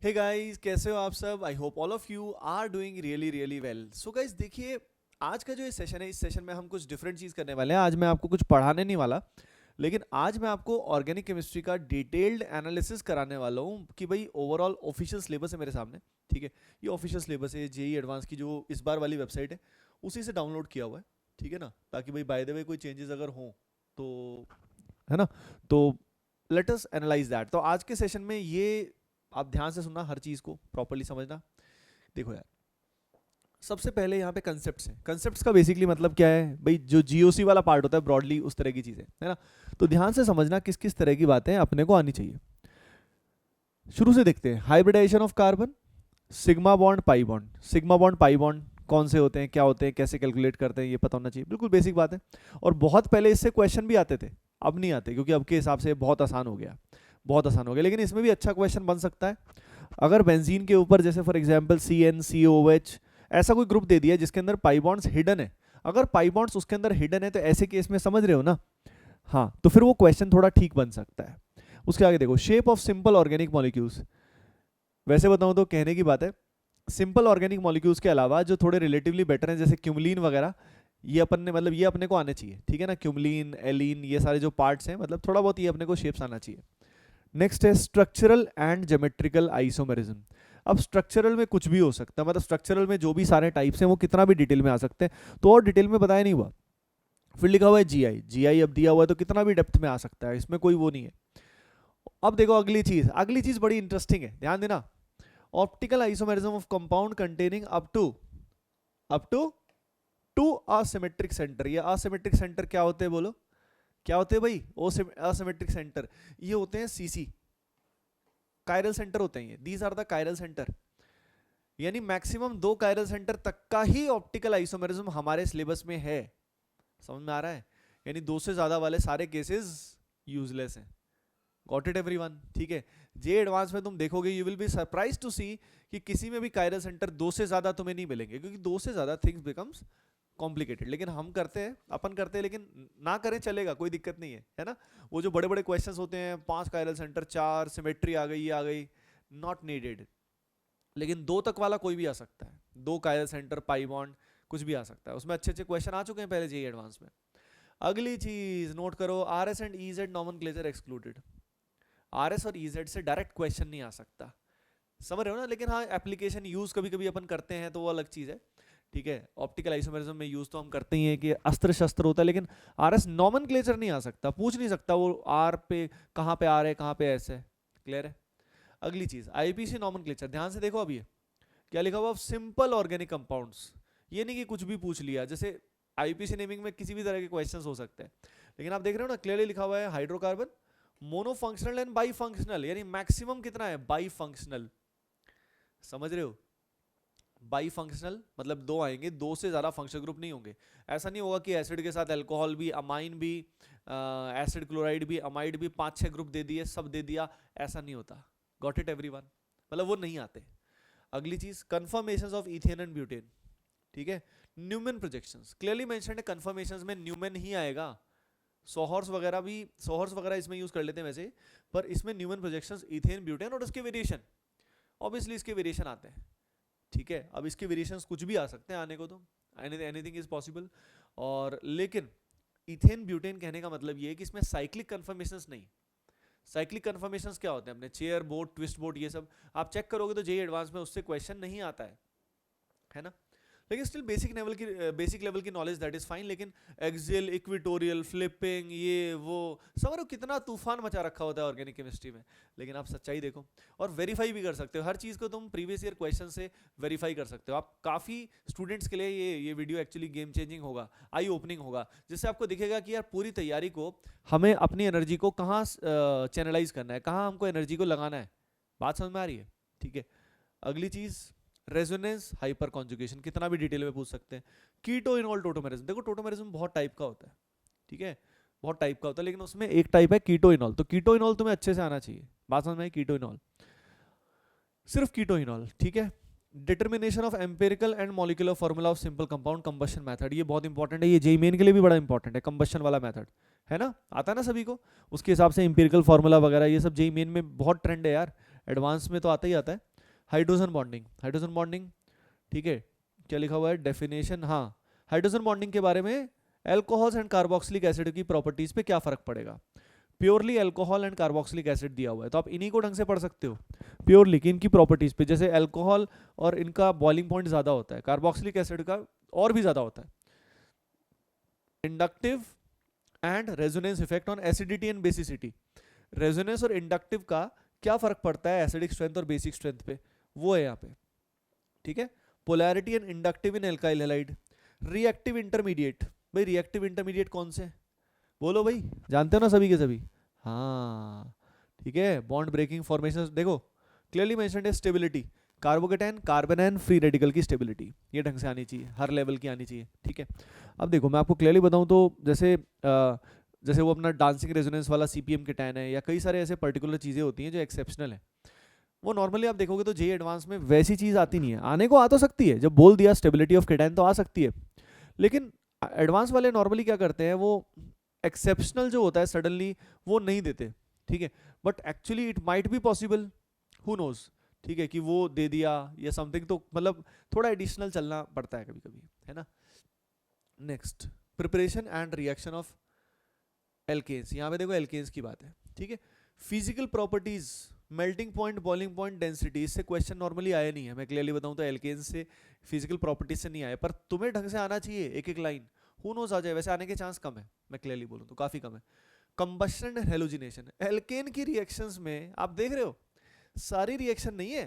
Hey guys, कैसे हो आप सब? I hope all of you are doing really really well. So guys, देखिए, आज का जो ये सेशन है, इस सेशन में हम कुछ डिफरेंट चीज़ करने वाले हैं। आज मैं आपको कुछ पढ़ाने नहीं वाला, लेकिन आज मैं आपको ऑर्गेनिक केमिस्ट्री का डिटेल्ड एनालिसिस कराने वाला हूँ कि भाई ओवरऑल ऑफिशियल सिलेबस है मेरे सामने। ठीक है, ये ऑफिशियल सिलेबस है जेई एडवांस की, जो इस बार वाली वेबसाइट है उसी से डाउनलोड किया हुआ है। ठीक है ना, ताकि भाई बाय द वे कोई चेंजेस अगर हों तो, है ना, तो लेट अस एनालाइज दैट। तो आज के सेशन में ये आप ध्यान से सुनना, हर चीज़ को प्रॉपर्ली समझना। देखो यार, सबसे पहले यहाँ पे कंसेप्ट्स हैं। कंसेप्ट्स का बेसिकली मतलब क्या है भाई? जो जीओसी वाला पार्ट होता है ब्रॉडली, उस तरह की चीज़ें, है ना। तो ध्यान से समझना किस किस तरह की बातें अपने को आनी चाहिए। शुरू से देखते हैं। Hybridization of carbon, sigma bond pi bond. Sigma bond pi bond कौन से होते हैं, क्या होते हैं, कैसे कैलकुलेट करते हैं, ये पता होना चाहिए। बिल्कुल बेसिक बात है। और बहुत पहले इससे क्वेश्चन भी आते थे, अब नहीं आते, क्योंकि अब के हिसाब से बहुत आसान हो गया, बहुत आसान हो गया। लेकिन इसमें भी अच्छा क्वेश्चन बन सकता है। अगर बेंजीन के ऊपर जैसे फॉर एग्जांपल CnCOOH ऐसा कोई ग्रुप दे दिया जिसके अंदर पाई बॉन्ड्स हिडन है, अगर पाई बॉन्ड्स उसके अंदर हिडन है तो ऐसे केस में समझ रहे हो ना, हाँ, तो फिर वो क्वेश्चन थोड़ा ठीक बन सकता है। उसके आगे देखो, shape of simple organic molecules. वैसे बताऊं तो कहने की बात है, सिंपल ऑर्गेनिक मॉलिक्यूल्स के अलावा जो थोड़े रिलेटिवली बेटर हैं, जैसे क्यूमलीन वगैरह, ये अपन ने मतलब ये अपने को आने चाहिए। ठीक है ना, क्यूमलीन, एलीन, ये सारे जो पार्ट्स हैं, मतलब थोड़ा बहुत ये अपने को शेप्स आना चाहिए। नेक्स्ट है स्ट्रक्चरल एंड ज्योमेट्रिकल आइसोमेरिज्म। अब स्ट्रक्चरल में कुछ भी हो सकता है, मतलब स्ट्रक्चरल में जो भी सारे टाइप्स हैं वो कितना भी डिटेल में आ सकते हैं, तो और डिटेल में बताया नहीं हुआ। फिर लिखा हुआ है जीआई। जीआई अब दिया हुआ है तो कितना भी डेप्थ में आ सकता है, इसमें कोई वो नहीं है। अब देखो अगली चीज, अगली चीज बड़ी इंटरेस्टिंग है, ध्यान देना। Optical isomerism of compound containing up to two asymmetric centre. ये असिमेट्रिक सेंटर क्या होते हैं बोलो? क्या होते हैं भाई? असिमेट्रिक सेंटर ये होते हैं सीसी, कायरल सेंटर होते हैं ये। These are the chiral centre. यानी मैक्सिमम 2 कायरल सेंटर तक का ही ऑप्टिकल आइसोमेरिज्म हमारे सिलेबस में है। समझ में आ रहा है? यानी 2 से ज्यादा वाले सारे केसेस यूजलेस हैं। Got it everyone? ठीक है। जे एडवांस में तुम देखोगे, you will be surprise to see कि किसी में भी कायरल सेंटर 2 से ज्यादा तुम्हें नहीं मिलेंगे, क्योंकि 2 से ज्यादा थिंग्स बिकम्स कॉम्प्लिकेटेड। लेकिन हम करते हैं, अपन करते हैं, लेकिन ना करें चलेगा, कोई दिक्कत नहीं है ना। वो जो बड़े बड़े क्वेश्चंस होते हैं, 5 कायरल सेंटर, 4 सिमेट्री आ गई, ये आ गई, नॉट नीडेड। लेकिन 2 तक वाला कोई भी आ सकता है, 2 कायरल सेंटर, पाई बॉन्ड, कुछ भी आ सकता है। उसमें अच्छे अच्छे क्वेश्चन आ चुके हैं पहले जेईई एडवांस में। अगली चीज नोट करो, RS and EZ nomenclature excluded. RS और EZ से डायरेक्ट क्वेश्चन नहीं आ सकता, समझ रहे हो ना। लेकिन हाँ, एप्लीकेशन यूज कभी कभी अपन करते हैं तो वो अलग चीज है। ठीक है, ऑप्टिकल आइसोमेरिज्म में यूज तो हम करते ही हैं कि अस्त्र शस्त्र होता है, लेकिन RS नॉमेनक्लेचर नहीं आ सकता, पूछ नहीं सकता वो आर पे कहाँ पे आर है, कहाँ पे एस है। क्लियर है? अगली चीज IPC नॉमेनक्लेचर, ध्यान से देखो। अभी क्या लिखा हुआ? Simple organic compounds. ये नहीं कि कुछ भी पूछ लिया, जैसे IPC नेमिंग में किसी भी तरह के क्वेश्चंस हो सकते हैं। लेकिन आप देख रहे हो ना, क्लियरली लिखा हुआ है हाइड्रोकार्बन मोनोफंक्शनल एंड बाई फंक्शनल, यानी मैक्सिमम कितना है? By functional. समझ रहे हो? बाई फंक्शनल मतलब 2 आएंगे, 2 से ज्यादा फंक्शनल ग्रुप नहीं होंगे। ऐसा नहीं होगा कि एसिड के साथ अल्कोहल भी, अमाइन भी, एसिड क्लोराइड भी, अमाइड भी, 5-6 ग्रुप दे दिए, सब दे दिया, ऐसा नहीं होता। Got it everyone? मतलब वो नहीं आते। अगली चीज confirmations of ethane and butane. ठीक है, न्यूमन प्रोजेक्शंस क्लियरली मेंशन्ड है। कंफर्मेशंस में न्यूमन ही आएगा। सोहर्स वगैरह भी, सोहर्स वगैरह इसमें यूज कर लेते हैं वैसे, पर इसमें न्यूमन प्रोजेक्शंस इथेन ब्यूटेन और उसके वेरिएशन, ऑब्वियसली इसके वेरिएशन आते हैं। ठीक है, अब इसके वेरिएशंस कुछ भी आ सकते हैं, आने को तो एनीथिंग इज पॉसिबल। और लेकिन इथेन ब्यूटेन कहने का मतलब ये है कि इसमें साइक्लिक कन्फर्मेशंस नहीं। साइक्लिक कन्फर्मेशंस क्या होते हैं? अपने चेयर बोर्ड, ट्विस्ट बोर्ड, ये सब आप चेक करोगे तो जेईई एडवांस में उससे क्वेश्चन नहीं आता है ना। लेकिन स्टिल बेसिक लेवल की नॉलेज, दैट इज फाइन। लेकिन एक्सियल, इक्वेटोरियल, फ्लिपिंग, ये वो, समझ रहे हो कितना तूफान मचा रखा होता है ऑर्गेनिक केमिस्ट्री में। लेकिन आप सच्चाई देखो और वेरीफाई भी कर सकते हो, हर चीज़ को तुम प्रीवियस ईयर क्वेश्चन से वेरीफाई कर सकते हो। आप काफ़ी स्टूडेंट्स के लिए ये वीडियो एक्चुअली गेम चेंजिंग होगा, आई ओपनिंग होगा, जिससे आपको दिखेगा कि यार पूरी तैयारी को हमें अपनी एनर्जी को कहाँ चैनलाइज करना है, कहाँ हमको एनर्जी को लगाना है। बात समझ में आ रही है? ठीक है। अगली चीज़ रेजोनेंस हाइपर कॉन्जुगेशन, कितना भी डिटेल में पूछ सकते हैं। कीटो इनॉल टोटोमेरिज्म, देखो टोटोमेरिज्म बहुत टाइप का होता है। ठीक है, बहुत टाइप का होता है, लेकिन उसमें एक टाइप है कीटो इनॉल। तो कीटो इनॉल तुम्हें अच्छे से आना चाहिए। बात समझ में आई? कीटो इनॉल, सिर्फ कीटो इनॉल। ठीक है। Determination of empirical and molecular formula of simple compound combustion method, ये बहुत इंपॉर्टेंट है, ये जेईई मेन के लिए भी बड़ा इंपॉर्टेंट है। कंबशन वाला मेथड है ना, आता है ना सभी को, उसके हिसाब से इंपेरिकल फार्मूला वगैरह ये सब जेईई मेन में बहुत ट्रेंड है यार, एडवांस में तो आता ही आता है। हाइड्रोजन बॉन्डिंग, हाइड्रोजन बॉन्डिंग, ठीक है, क्या लिखा हुआ है डेफिनेशन, हाँ हाइड्रोजन बॉन्डिंग के बारे में, एल्कोहल्स एंड कार्बोक्सिलिक एसिड की प्रॉपर्टीज पे क्या फर्क पड़ेगा। Purely alcohol and carboxylic acid दिया हुआ है तो आप इन्हीं को ढंग से पढ़ सकते हो प्योरली कि इनकी प्रॉपर्टीज पे, जैसे एल्कोहल और इनका बॉइलिंग पॉइंट ज्यादा होता है, कार्बोक्सिलिक एसिड का और भी ज्यादा होता है। Inductive and resonance effect on acidity and basicity, resonance और इंडक्टिव का क्या फर्क पड़ता है एसिडिक स्ट्रेंथ और बेसिक स्ट्रेंथ पे, वो है यहाँ पे, ठीक है। Polarity and inductive in alkyl halide, reactive intermediate, भाई रिएक्टिव इंटरमीडिएट कौन से, बोलो भाई, जानते हो ना सभी के सभी, हाँ ठीक है। बॉन्ड ब्रेकिंग फॉर्मेशन देखो क्लियरली मेंशन्ड है, स्टेबिलिटी, कार्बोकेटाइन कार्बेनाइन फ्री रेडिकल की स्टेबिलिटी ये ढंग से आनी चाहिए, हर लेवल की आनी चाहिए, ठीक है। अब देखो मैं आपको क्लियरली बताऊं तो जैसे वो अपना डांसिंग रेजोनेंस वाला सीपीएम केटायन है, या कई सारे ऐसे पर्टिकुलर चीज़ें होती हैं जो एक्सेप्शनल है, वो नॉर्मली आप देखोगे तो जेई एडवांस में वैसी चीज़ आती नहीं है, आने को आ तो सकती है, जब बोल दिया स्टेबिलिटी ऑफ केटायन तो आ सकती है, लेकिन एडवांस वाले नॉर्मली क्या करते हैं, वो एक्सेप्शनल जो होता है सडनली वो नहीं देते, ठीक है। But actually it might be possible, who knows, ठीक है, कि वो दे दिया या समथिंग, तो मतलब थोड़ा एडिशनल चलना पड़ता है कभी कभी, है ना। Next, preparation and reaction of alkanes, यहाँ पे देखो एल्केन्स की बात है, ठीक है। Physical properties, melting point, boiling point, density, इससे क्वेश्चन नॉर्मली आया नहीं है, मैं क्लियरली बताऊं तो एल्केन्स से फिजिकल प्रॉपर्टीज से नहीं आया, पर तुम्हें ढंग से आना चाहिए एक एक लाइन, हु नोज आ जाए, वैसे आने के चांस कम है, मैं क्लियरली बोलूं तो काफी कम है। कंबशन एंड हेलोजिनेशन, एल्केन की रिएक्शंस में आप देख रहे हो सारी रिएक्शन नहीं है,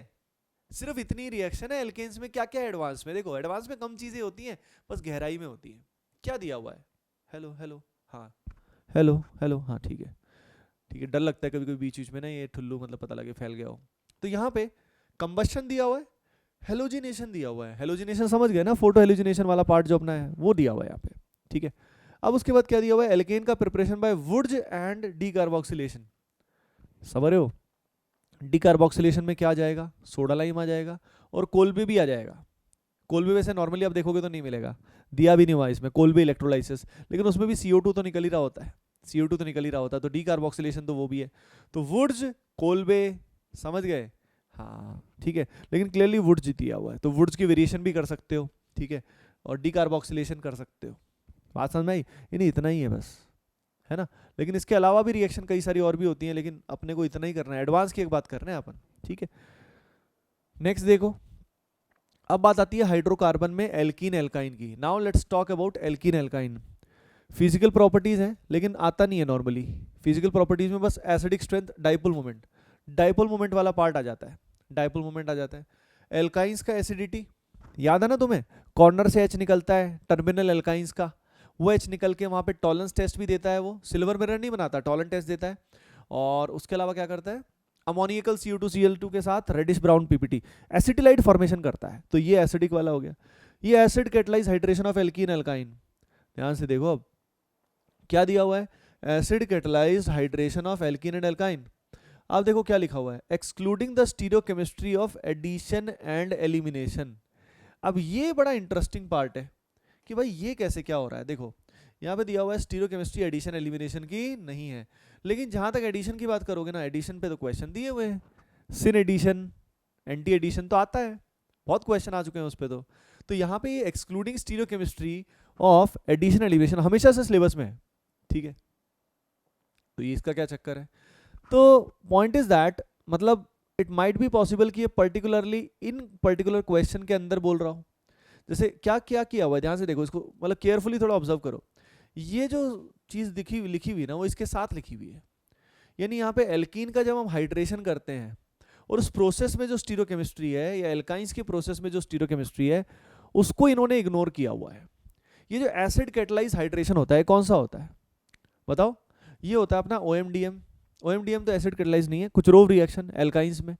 सिर्फ इतनी रिएक्शन है एल्केन्स में, क्या क्या एडवांस में, देखो एडवांस में कम चीजें होती हैं, बस गहराई में होती है। क्या दिया हुआ है, हेलो हेलो, हाँ हेलो हेलो, हाँ ठीक है ठीक है, डर लगता है कभी कभी बीच बीच में ना ये ठुल्लू, मतलब पता लगे फैल गया हो। तो यहाँ पे कंबशन दिया हुआ है, हेलोजिनेशन दिया हुआ है, हेलोजिनेशन समझ गए ना, फोटो हेलोजिनेशन वाला पार्ट जो अपना है वो दिया हुआ है यहाँ पे, ठीक है। अब उसके बाद क्या दिया हुआ है, एल्केन का preparation by Wurtz and decarboxylation, समझ रहे हो, डीकार्बोक्सिलेशन में क्या आ जाएगा, सोडा लाइम आ जाएगा और कोलबे भी आ जाएगा। कोलबे वैसे नॉर्मली आप देखोगे तो नहीं मिलेगा, दिया भी नहीं हुआ इसमें, कोलबे इलेक्ट्रोलाइसिस, लेकिन उसमें भी CO2 तो निकल ही रहा होता है, CO2 तो निकल ही रहा होता है, तो डीकार्बोक्सिलेशन तो वो भी है, तो वुड्स कोलबे, समझ गए, हाँ ठीक है। लेकिन क्लियरली वुड्स दिया हुआ है तो वुड्स की वेरिएशन भी कर सकते हो, ठीक है, और डीकार्बोक्सिलेशन कर सकते हो, बात समझ में आई, नहीं इतना ही है बस, है ना। लेकिन इसके अलावा भी रिएक्शन कई सारी और भी होती हैं, लेकिन अपने को इतना ही करना है, एडवांस की एक बात कर रहे हैं अपन, ठीक है। नेक्स्ट देखो, अब बात आती है हाइड्रोकार्बन में एल्कीन एल्काइन की। Now let's talk about alkene alkyne. Physical properties है लेकिन आता नहीं है नॉर्मली, फिजिकल प्रॉपर्टीज में बस acidic strength, dipole moment, dipole moment वाला पार्ट आ जाता है, डाइपोल मोमेंट आ जाता है। एल्काइंस का एसिडिटी याद है ना तुम्हें, कॉर्नर से H निकलता है टर्मिनल एल्काइंस का, वो H निकल के वहाँ पे टॉलरेंस टेस्ट भी देता है, वो सिल्वर मिरर नहीं बनाता, टॉलरेंस टेस्ट देता है, और उसके अलावा क्या करता है, अमोनियकल CO2Cl2 के साथ reddish brown PPT acetylide formation करता है, तो ये एसिडिक वाला हो गया। ये acid catalyse hydration of alkene alkyne, ध्यान से देखो अब क्या दिया हुआ है, acid catalyse hydration of alkene and alkyne. अब देखो क्या लिखा हुआ है, excluding the stereochemistry of addition and elimination. अब ये बड़ा इंटरेस्टिंग पार्ट है कि भाई ये कैसे क्या हो रहा है, देखो यहाँ पे दिया हुआ है स्टीरियोकेमिस्ट्री एडिशन एलिमिनेशन की नहीं है, लेकिन जहां तक एडिशन की बात करोगे ना, एडिशन पे तो क्वेश्चन दिए हुए हैं, सिन एडिशन, एंटी एडिशन तो आता है, बहुत क्वेश्चन आ चुके हैं उस पर, तो यहाँ पे ये excluding stereochemistry of addition elimination हमेशा से सिलेबस में है, ठीक है। तो ये इसका क्या चक्कर है, तो पॉइंट इज दैट, मतलब इट माइट बी पॉसिबल कि ये पर्टिकुलरली इन पर्टिकुलर क्वेश्चन के अंदर बोल रहा हूँ। जैसे क्या क्या किया हुआ है, ध्यान से देखो इसको, मतलब केयरफुली थोड़ा ऑब्जर्व करो, ये जो चीज़ लिखी हुई ना वो इसके साथ लिखी हुई है, यानी यहाँ पे एल्कीन का जब हम हाइड्रेशन करते हैं और उस प्रोसेस में जो स्टीरियोकेमिस्ट्री है, या एल्काइंस के प्रोसेस में जो स्टीरियोकेमिस्ट्री है, उसको इन्होंने इग्नोर किया हुआ है। ये जो एसिड कैटलाइज हाइड्रेशन होता है कौन सा होता है बताओ, ये होता है अपना OMDM। OMDM तो एसिड कैटलाइज नहीं है, कुचरोव रिएक्शन एल्काइंस में,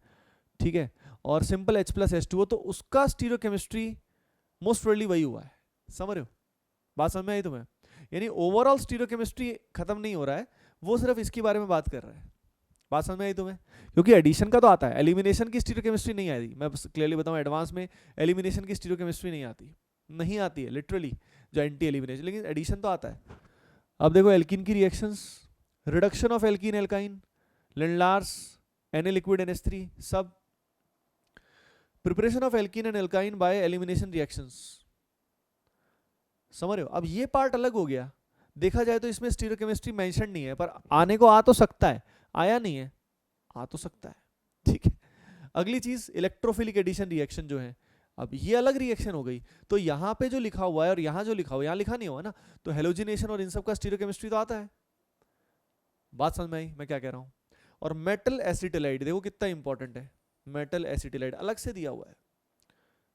ठीक है, और सिंपल H+H2O, तो उसका स्टीरियोकेमिस्ट्री मोस्ट प्रोबेबली वही हुआ है, समझ रहे हो, बात समझ में आई तुम्हें, यानी ओवरऑल स्टीरियोकेमिस्ट्री खत्म नहीं हो रहा है, वो सिर्फ इसके बारे में बात कर रहा है, बात समझ में आई तुम्हें, क्योंकि एडिशन का तो आता है, एलिमिनेशन की स्टीरियोकेमिस्ट्री नहीं आई, मैं क्लियरली बताऊं एडवांस में एलिमिनेशन की स्टीरियोकेमिस्ट्री नहीं आती है लिटरली, जो एंटी एलिमिनेशन, लेकिन एडिशन तो आता है। अब देखो एल्कीन की reactions, reduction of alkene alkyne, Lindlar's, Na liquid NH3 सब, preparation of alkene and alkyne by elimination reactions. समझ रहे हो? अब ये पार्ट अलग हो गया। देखा जाए तो इसमें स्टीरियोकेमिस्ट्री मेंशन नहीं है, पर आने को आ तो सकता है, आया नहीं है, आ तो सकता है, ठीक है। अगली चीज इलेक्ट्रोफिलिक एडिशन रिएक्शन जो है, अब ये अलग रिएक्शन हो गई। तो यहाँ पे जो लिखा हुआ है और यहाँ जो लिखा हुआ है, यहाँ लिखा नहीं हुआ ना, तो हेलोजिनेशन और इन सब का स्टीरियोकेमिस्ट्री तो आता है। बात समझ में आई मैं क्या कह रहा हूँ? और मेटल एसिटिलाइड देखो कितना इंपॉर्टेंट है, मेटल एसिटिलाइड अलग से दिया हुआ है,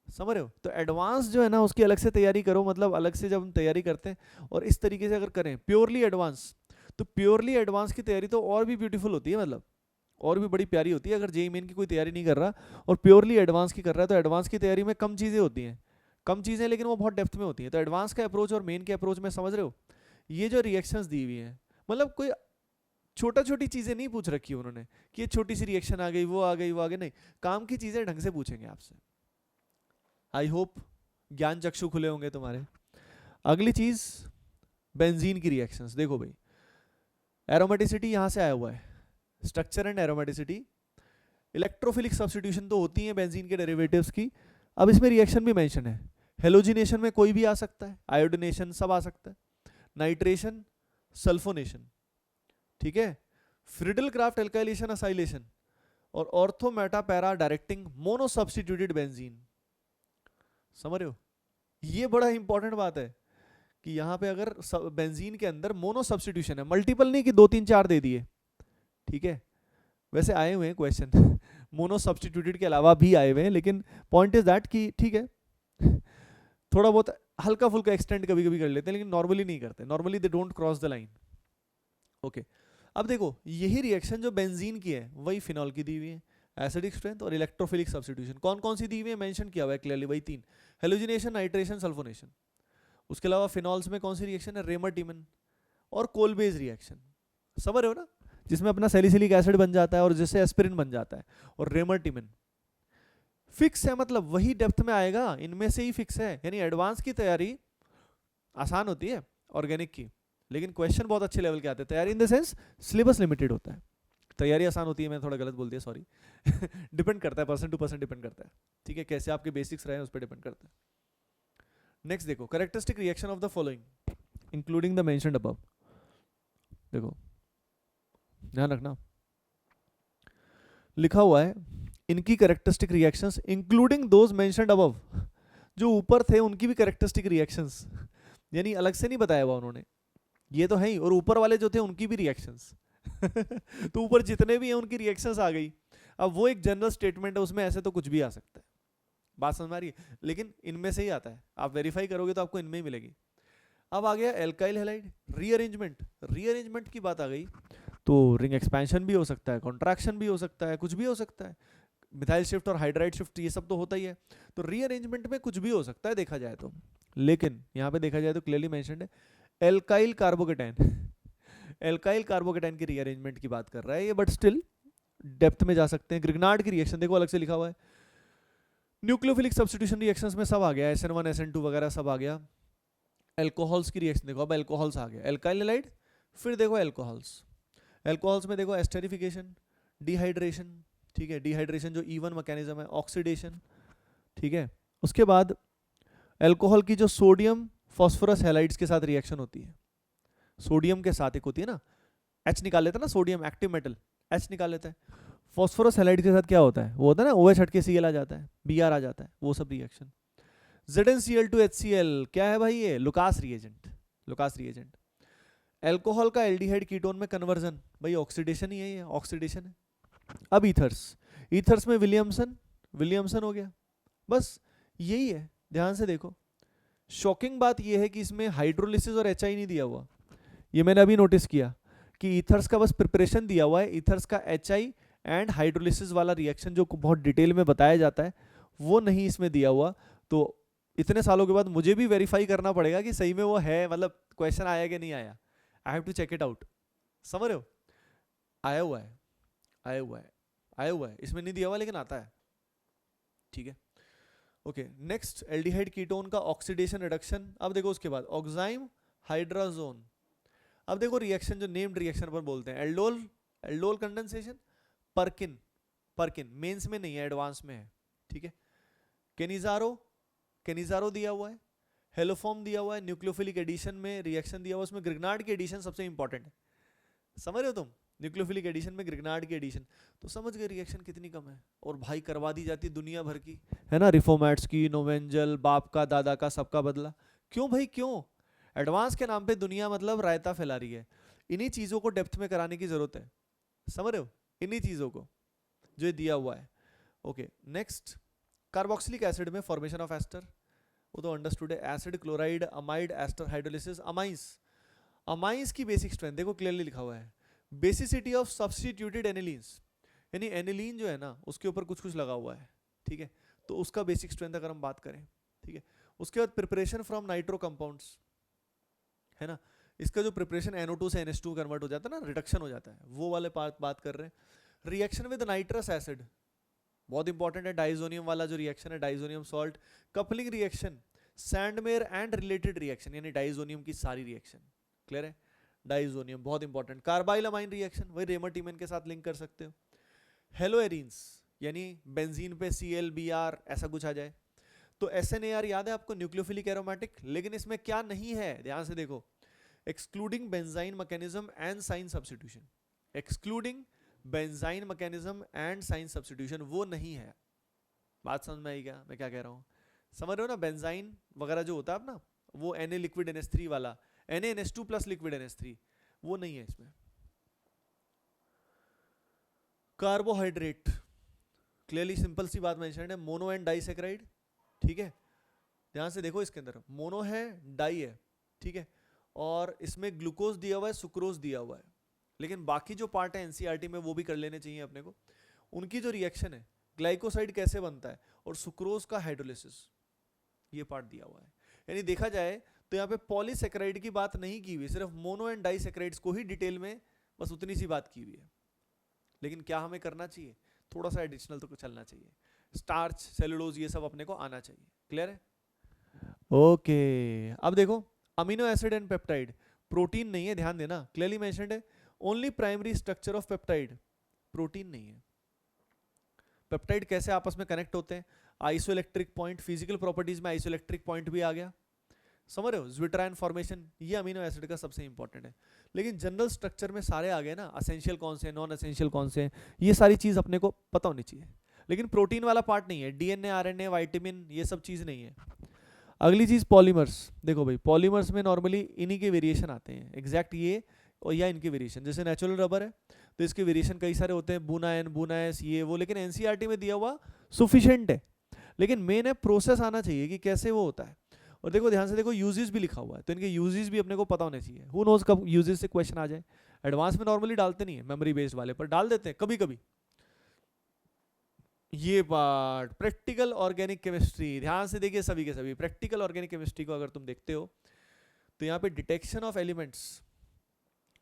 समझ रहे हो? तो एडवांस जो है ना उसकी अलग से तैयारी करो, मतलब अलग से जब हम तैयारी करते हैं और इस तरीके से अगर करें प्योरली एडवांस, तो प्योरली एडवांस की तैयारी तो और भी ब्यूटीफुल होती है, मतलब और भी बड़ी प्यारी होती है। अगर जेईई मेन की कोई तैयारी नहीं कर रहा और प्योरली एडवांस की कर रहा है, तो एडवांस की तैयारी में कम चीज़ें होती हैं, कम चीज़ें, लेकिन वो बहुत डेप्थ में होती हैं। तो एडवांस का अप्रोच और मेन के अप्रोच में, समझ रहे हो, ये जो रिएक्शंस दी हुई हैं, मतलब कोई छोटा छोटी चीज़ें नहीं पूछ रखी है उन्होंने कि ये छोटी सी रिएक्शन आ गई, वो आ गई, वो आ गई, नहीं, काम की चीज़ें ढंग से पूछेंगे आपसे। आई होप ज्ञान चक्षु खुले होंगे तुम्हारे। अगली चीज़ बेंजीन की रिएक्शंस। देखो भाई, एरोमेटिसिटी यहाँ से आया हुआ है, structure and aromaticity, electrophilic substitution तो होती है बेंजीन के डेरिवेटिव्स की। अब इसमें रिएक्शन भी मेंशन है, हेलोजिनेशन में कोई भी आ सकता है, आयोडिनेशन सब आ सकता है, नाइट्रेशन, सल्फोनेशन, ठीक है, फ्रिडल क्राफ्ट एल्काइलेशन असाइलेशन, और ortho Meta para directing mono substituted benzene. समझ रहे हो? ये बड़ा इंपॉर्टेंट बात है कि यहाँ पे अगर बेंजीन के अंदर मोनो सब्स्टिट्यूशन है, मल्टीपल नहीं कि 2 3 4 दे दिए, ठीक है, वैसे आए हुए हैं क्वेश्चन मोनो सब्स्टिट्यूटेड के अलावा भी आए हुए हैं, लेकिन पॉइंट इज दैट कि ठीक है, थोड़ा बहुत हल्का फुल्का एक्सटेंड कभी कभी कर लेते हैं, लेकिन नॉर्मली नहीं करते, normally they don't cross the line. Okay, अब देखो यही रिएक्शन जो बेंजीन की है वही फिनॉल की दी हुई है, एसिडिक स्ट्रेंथ और इलेक्ट्रोफिलिक सब्स्टिट्यूशन। कौन कौन सी दी हुई है मेंशन किया हुआ है क्लियरली, वही 3, हेलोजिनेशन, नाइट्रेशन, सल्फोनेशन। उसके अलावा फिनॉल्स में कौन सी रिएक्शन है, रेमर-टिमन और कोलबेज रिएक्शन। समझ रहे हो ना, जिसमें अपना सैलिसिलिक एसिड बन जाता है और जिससे एस्पिरिन बन जाता है, और रेमर-टिमन फिक्स है, मतलब वही डेप्थ में आएगा, इनमें से ही फिक्स है। यानी एडवांस की तैयारी आसान होती है ऑर्गेनिक की, लेकिन क्वेश्चन बहुत अच्छे लेवल के आते हैं। तैयारी in the sense syllabus limited होता है, तैयारी आसान होती है, मैंने थोड़ा गलत बोल दिया, सॉरी डिपेंड करता है, पर्सन टू पर्सन डिपेंड करता है, ठीक है, कैसे आपके बेसिक्स रहे हैं उस पर डिपेंड करता है। नेक्स्ट देखो, characteristic reaction of the following including the mentioned above. देखो ध्यान रखना, लिखा हुआ है इनकी characteristic reactions including those mentioned above, जो ऊपर थे उनकी भी कैरेक्टरिस्टिक रिएक्शंस, यानी अलग से नहीं बताया हुआ उन्होंने, ये तो है ही, और ऊपर वाले जो थे उनकी भी रिएक्शंस तो ऊपर जितने भी हैं उनकी रिएक्शंस आ गई। अब वो एक जनरल स्टेटमेंट है, उसमें ऐसे तो कुछ भी आ सकता है, बात समझ में आ रही है, लेकिन इनमें से ही आता है, आप वेरीफाई करोगे तो आपको इनमें ही मिलेगी। अब आ गया एल्काइल हैलाइड रीअरेंजमेंट, रीअरेंजमेंट की बात आ गई, तो रिंग एक्सपेंशन भी हो सकता है, कॉन्ट्रैक्शन भी हो सकता है, कुछ भी हो सकता है, मिथाइल शिफ्ट और हाइड्राइड शिफ्ट ये सब तो होता ही है, तो रीअरेंजमेंट में कुछ भी हो सकता है देखा जाए तो, लेकिन यहाँ पे देखा जाए तो क्लियरली मेंशन्ड है एल्काइल कार्बोकेटाइन एल्काइल कार्बोकेटाइन की रीअरेंजमेंट की बात कर रहा है ये, बट स्टिल डेप्थ में जा सकते हैं। ग्रिग्नार्ड की रिएक्शन देखो अलग से लिखा हुआ है, न्यूक्लियोफिलिक सब्स्टिट्यूशन रिएक्शंस में सब आ गया, SN1 SN2 वगैरह सब आ गया। एल्कोहल्स की रिएक्शन देखो, अब एल्कोहल्स आ गया, एल्काइल हैलाइड, फिर देखो एल्कोहल्स, एल्कोहल्स में देखो एस्टेरिफिकेशन, डिहाइड्रेशन, ठीक है, डिहाइड्रेशन जो E1 मैकेनिज्म है, ऑक्सीडेशन, ठीक है, उसके बाद एल्कोहल की जो सोडियम फॉस्फोरस हैलाइड्स के साथ रिएक्शन होती है, सोडियम के साथ एक होती है ना, H निकाल लेता है ना, सोडियम एक्टिव मेटल H निकाल लेता है, फॉस्फोरस हैलाइड के साथ क्या होता है, वो होता है ना OH हट के Cl आ जाता है, Br आ जाता है, वो सब रिएक्शन। ZnCl2HCl क्या है भाई, ये Lucas reagent, Lucas reagent. Alcohol का एल्डिहाइड कीटोन में कन्वर्जन, भाई ऑक्सीडेशन ही है ये, ऑक्सीडेशन है। अब ईथर्स, ईथर्स में विलियमसन, विलियमसन हो गया, बस यही है, ध्यान से देखो। शॉकिंग बात यह है कि इसमें हाइड्रोलिसिस और HI नहीं दिया हुआ, ये मैंने अभी नोटिस किया कि ईथर्स का बस प्रिपरेशन दिया हुआ है, ईथर्स का HI एंड हाइड्रोलिसिस वाला रिएक्शन जो बहुत डिटेल में बताया जाता है वो नहीं इसमें दिया हुआ। तो इतने सालों के बाद मुझे भी वेरीफाई करना पड़ेगा कि सही में वो है, मतलब क्वेश्चन आया कि नहीं आया, I have to check it out. समझ रहे हो, आया हुआ है, आया हुआ है, आया हुआ है, इसमें नहीं दिया हुआ लेकिन आता है, ठीक है। ओके, नेक्स्ट एल्डिहाइड कीटोन का ऑक्सीडेशन रिडक्शन। अब देखो उसके बाद ऑक्साइम हाइड्राजोन, अब देखो रिएक्शन जो नेम्ड रिएक्शन पर बोलते हैं, aldol, aldol condensation, Perkin, Perkin mains में नहीं है एडवांस में है, ठीक है। केनिजारो, केनिजारो दिया हुआ है, हेलोफॉर्म दिया हुआ है, न्यूक्लियोफिलिक एडिशन में रिएक्शन दिया हुआ है, उसमें ग्रिग्नार्ड की एडिशन सबसे इंपॉर्टेंट है, समझ रहे हो तुम, न्यूक्लियोफिलिक एडिशन में ग्रिग्नार्ड की एडिशन, तो समझ गए रिएक्शन कितनी कम है, और भाई करवा दी जाती है दुनिया भर की, है ना, रिफोमैट्स की, नोवेंजल, बाप का दादा का सबका बदला, क्यों भाई क्यों, एडवांस के नाम पे दुनिया मतलब रायता फैला रही है, इन्हीं चीजों को डेप्थ में कराने की जरूरत है, समझ रहे हो, इन्हीं चीजों को जो ये दिया हुआ है। ओके नेक्स्ट, कार्बोक्सिलिक एसिड में फॉर्मेशन ऑफ एस्टर, वो तो अंडरस्टूड है, acid chloride amide ester hydrolysis, amines, amines की बेसिक स्ट्रेंथ देखो क्लियरली लिखा हुआ है, बेसिसिटी ऑफ सब्स्टिट्यूटेड एनिलीन्स, यानी एनिलीन जो है ना उसके ऊपर कुछ कुछ लगा हुआ है, ठीक है, तो उसका बेसिक स्ट्रेंथ अगर हम बात करें, ठीक है, उसके बाद प्रिपरेशन फ्रॉम नाइट्रो कंपाउंड्स, है ना, इसका जो प्रिपरेशन NO2 से NH2 कन्वर्ट हो जाता है ना, रिडक्शन हो जाता है, वो वाले पार्ट बात कर रहे हैं। रिएक्शन विद नाइट्रस एसिड बहुत इंपॉर्टेंट है, डाइजोनियम वाला जो रिएक्शन है, diazonium salt, coupling reaction, Sandmeyer and related reaction, यानी डाइजोनियम की सारी रिएक्शन, क्लियर है, डाइजोनियम बहुत इंपॉर्टेंट, कार्बाइल अमाइन रिएक्शन, वही रेमोटिमन के साथ लिंक कर सकते हो, हेलोएरिन्स यानी बेंजीन पे ClBr ऐसा कुछ आ जाए, तो SNAR याद है आपको, न्यूक्लियोफिलिक एरोमेटिक, लेकिन इसमें क्या नहीं है ध्यान से देखो, excluding benzyne mechanism and cine substitution, excluding benzyne mechanism and cine substitution, वो नहीं है, बात समझ में आई क्या मैं क्या कह रहा हूँ, समझ रहे हो ना, बेंजाइन वगैरह जो होता है ना, वो Na लिक्विड NH3 वाला, NaNH2 प्लस लिक्विड NH3, वो नहीं है इसमें। कार्बोहाइड्रेट, क्लियरली सिंपल सी बात मेंशन है, मोनो एंड डाइसेक्राइड, ठीक है, ध्यान से देखो इसके अंदर मोनो है, डाई है, ठीक है, और इसमें ग्लूकोज दिया हुआ है, सुक्रोज दिया हुआ है, लेकिन बाकी जो पार्ट है एनसीईआरटी में वो भी कर लेने चाहिए अपने को, उनकी जो रिएक्शन है, ग्लाइकोसाइड कैसे बनता है और सुक्रोज का हाइड्रोलिसिस, ये पार्ट दिया हुआ है, यानी देखा जाए तो यहाँ पे पॉलीसेक्राइड की बात नहीं की हुई, सिर्फ मोनो एंड डाइसेक्राइड्स को ही डिटेल में बस उतनी सी बात की हुई है, लेकिन क्या हमें करना चाहिए, थोड़ा सा एडिशनल तो चलना चाहिए, स्टार्च, सेलुलोज ये सब अपने को आना चाहिए, क्लियर है। ओके अब देखो, amino acid and peptide, protein नहीं है, ध्यान देना, क्लियरली मेंशन्ड है, only primary structure of peptide, protein नहीं है। पेप्टाइड कैसे आपस में कनेक्ट होते हैं, आइसोइलेक्ट्रिक पॉइंट, फिजिकल प्रॉपर्टीज में आइसोइलेक्ट्रिक पॉइंट भी आ गया, समझ रहे हो, ज्विटराइन फॉर्मेशन, ये अमीनो एसिड का सबसे इंपॉर्टेंट है, लेकिन जनरल स्ट्रक्चर में सारे आ गए ना, असेंशियल कौन से, नॉन असेंशियल कौन से, ये सारी चीज अपने को पता होनी चाहिए, लेकिन प्रोटीन वाला पार्ट नहीं है, डीएनए, आरएनए, विटामिन, ये सब चीज नहीं है। अगली चीज पॉलीमर्स, देखो भाई पॉलीमर्स में नॉर्मली इन्हीं के वेरिएशन आते हैं, एग्जैक्ट ये और या इनके वेरिएशन, जैसे नेचुरल रबर है तो इसके वेरिएशन कई सारे होते हैं, बुना एन, बुना एस, ये वो, लेकिन एनसीईआरटी में दिया हुआ सुफिशिएंट है, लेकिन मेन है प्रोसेस आना चाहिए कि कैसे वो होता है, और देखो ध्यान से देखो यूजेस भी लिखा हुआ है, तो इनके यूजेस भी अपने को पता होने चाहिए, हु नोज कब यूजेस से क्वेश्चन आ जाए, एडवांस में नॉर्मली डालते नहीं है, मेमोरी बेस्ड वाले पर डाल देते हैं कभी कभी। ये पार्ट प्रैक्टिकल ऑर्गेनिक केमिस्ट्री, ध्यान से देखिए सभी के सभी, प्रैक्टिकल ऑर्गेनिक केमिस्ट्री को अगर तुम देखते हो तो यहाँ पे detection of elements,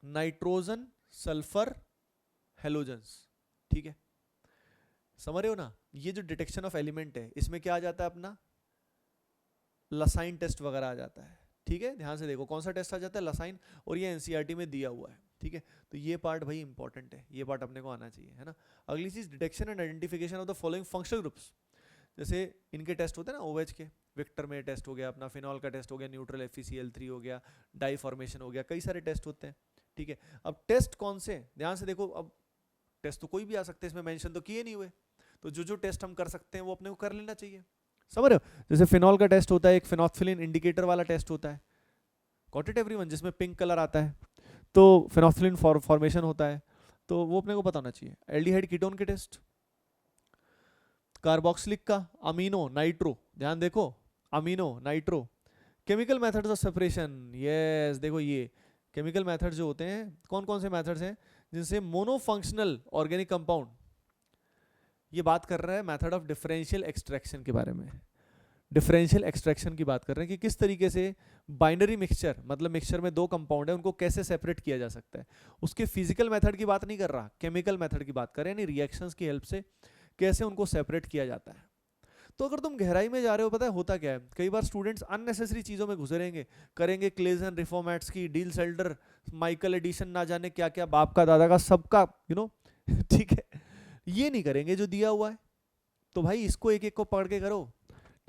nitrogen, sulphur, halogens, ठीक है, समझ रहे हो ना, ये जो डिटेक्शन ऑफ एलिमेंट है इसमें क्या आ जाता है अपना, लसाइन टेस्ट वगैरह आ जाता है, ठीक है, ध्यान से देखो कौन सा टेस्ट आ जाता है, लसाइन, और ये एनसीईआरटी में दिया हुआ है, ठीक है, तो ये पार्ट भाई इंपॉर्टेंट है, ये पार्ट अपने को आना चाहिए, है ना। अगली चीज detection and identification of the following functional groups, जैसे इनके टेस्ट होते हैं ना, OH के, विक्टर में टेस्ट हो गया अपना, फिनॉल का टेस्ट हो गया, न्यूट्रल FeCl3 हो गया, डाई फॉर्मेशन हो गया, कई सारे टेस्ट होते हैं, ठीक है। अब टेस्ट कौन से, ध्यान से देखो, अब टेस्ट तो कोई भी आ सकते हैं, इसमें मेंशन तो किए नहीं हुए, तो जो जो टेस्ट हम कर सकते हैं वो अपने को कर लेना चाहिए, समझ रहे हो, जैसे फिनॉल का टेस्ट होता है, एक फिनोल्फिलिन इंडिकेटर वाला टेस्ट होता है, गॉट इट एवरीवन, जिसमें पिंक कलर आता है, तो फिनोल्फिलिन फॉर्मेशन होता है, तो वो अपने को पता होना चाहिए। एल्डिहाइड कीटोन के टेस्ट, कार्बोक्सिलिक का, अमीनो, नाइट्रो, ध्यान देखो, amino, nitro, chemical methods of separation, yes देखो ये केमिकल मेथड्स जो होते हैं, कौन कौन से मेथड्स हैं जिनसे मोनोफंक्शनल ऑर्गेनिक कंपाउंड, ये बात कर रहा है मेथड ऑफ डिफरेंशियल एक्सट्रैक्शन के बारे में, डिफरेंशियल एक्सट्रैक्शन की बात कर रहे हैं कि किस तरीके से बाइनरी मिक्सचर, मतलब मिक्सचर में दो कंपाउंड है उनको कैसे सेपरेट किया जा सकता है, उसके फिजिकल मेथड की बात नहीं कर रहा, केमिकल मेथड की बात कर रहे हैं, यानी रिएक्शंस की हेल्प से कैसे उनको सेपरेट किया जाता है। तो अगर तुम गहराई में जा रहे हो, पता है होता क्या है, कई बार स्टूडेंट्स अननेसेसरी चीजों में घुसे रहेंगे, करेंगे क्लेजन, रिफॉर्मेट्स की, डील सेल्डर, माइकल एडिशन, ना जाने क्या क्या, बाप का दादा का सबका, यू नो ठीक है, ये नहीं करेंगे जो दिया हुआ है, तो भाई इसको एक एक को पढ़ के करो,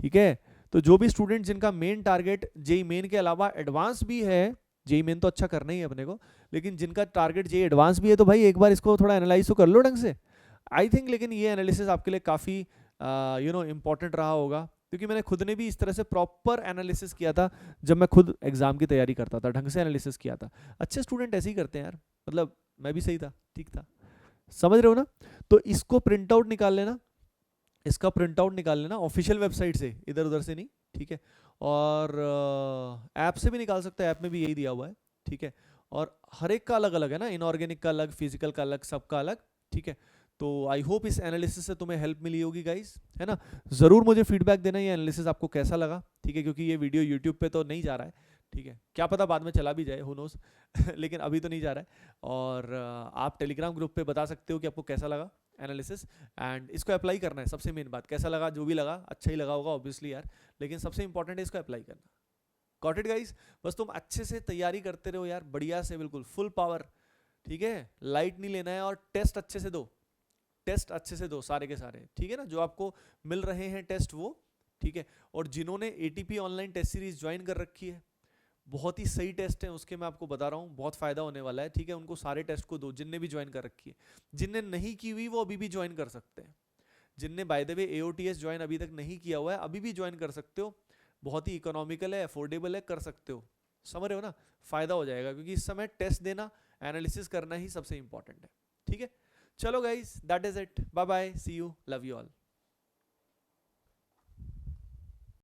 ठीक है। तो जो भी स्टूडेंट जिनका मेन टारगेट जेई मेन के अलावा एडवांस भी है, जेई मेन तो अच्छा करना ही है अपने को, लेकिन जिनका टारगेट जेई एडवांस भी है, तो भाई एक बार इसको थोड़ा एनालाइज तो कर लो ढंग से, आई थिंक। लेकिन ये एनालिसिस आपके लिए काफ़ी इंपॉर्टेंट रहा होगा, क्योंकि मैंने खुद ने भी इस तरह से प्रॉपर एनालिसिस किया था जब मैं खुद एग्जाम की तैयारी करता था, ढंग से एनालिसिस किया था। अच्छे स्टूडेंट ऐसे ही करते हैं यार, मतलब मैं भी सही था, ठीक था, समझ रहे हो ना। तो इसको प्रिंट आउट निकाल लेना, इसका प्रिंट आउट निकाल लेना ऑफिशियल वेबसाइट से, इधर उधर से नहीं, ठीक है। और ऐप से भी निकाल सकते हैं, ऐप में भी यही दिया हुआ है, ठीक है। और हर एक का अलग अलग है ना, इनऑर्गेनिक का अलग, फिजिकल का अलग, सबका अलग, ठीक है। तो आई होप इस एनालिसिस से तुम्हें हेल्प मिली होगी गाइस, है ना। ज़रूर मुझे फीडबैक देना ये एनालिसिस आपको कैसा लगा, ठीक है, क्योंकि ये वीडियो यूट्यूब पे तो नहीं जा रहा है, ठीक है, क्या पता बाद में चला भी जाए, हु नोस लेकिन अभी तो नहीं जा रहा है। और आप टेलीग्राम ग्रुप पे बता सकते हो कि आपको कैसा लगा एनालिसिस, एंड इसको अप्लाई करना है। सबसे मेन बात, कैसा लगा, जो भी लगा अच्छा ही लगा होगा ऑब्वियसली यार, लेकिन सबसे इंपॉर्टेंट है इसको अप्लाई करना। Got it guys. बस तुम अच्छे से तैयारी करते रहो यार, बढ़िया से, बिल्कुल फुल पावर, ठीक है। लाइट नहीं लेना है, और टेस्ट अच्छे से दो, टेस्ट अच्छे से दो सारे के सारे, ठीक है ना, जो आपको मिल रहे हैं टेस्ट वो, ठीक है। और जिन्होंने ATP online test series join कर रखी है, बहुत ही सही टेस्ट है उसके, मैं आपको बता रहा हूँ, बहुत फायदा होने वाला है, ठीक है। उनको सारे टेस्ट को दो, जिनने भी ज्वाइन कर रखी है। जिनने नहीं की हुई वो अभी भी ज्वाइन कर सकते हैं। जिनने बाय द वे एओटीएस ज्वाइन अभी तक नहीं किया हुआ है, अभी भी ज्वाइन कर सकते हो, बहुत ही इकोनॉमिकल है, अफोर्डेबल है, कर सकते हो, समझ रहे हो ना। फायदा हो जाएगा, क्योंकि इस समय टेस्ट देना, एनालिसिस करना ही सबसे इंपॉर्टेंट है, ठीक है। चलो guys, that is it, bye bye, see you, love you all.